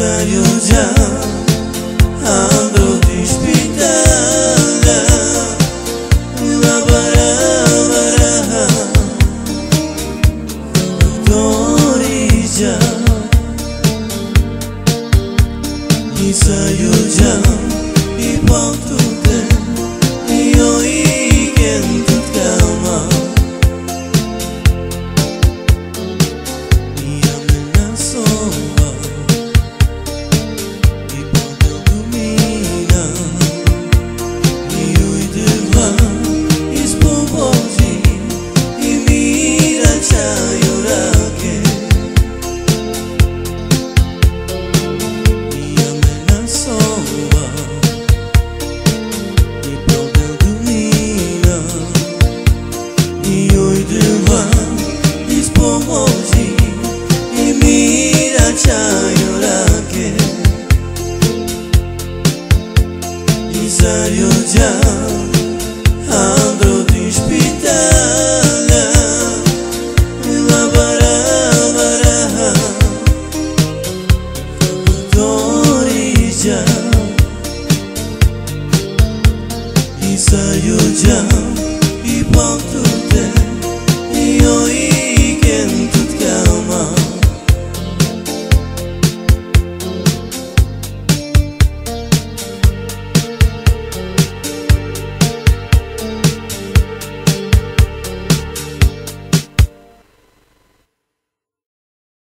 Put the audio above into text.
saiu já, andou de hospital, lá bará, doutorija, e saiu já, e ponto de, e eu e quem tu calma. Saiu já, andou de hospital, lá bará, doutorija, e saiu já, e ponto de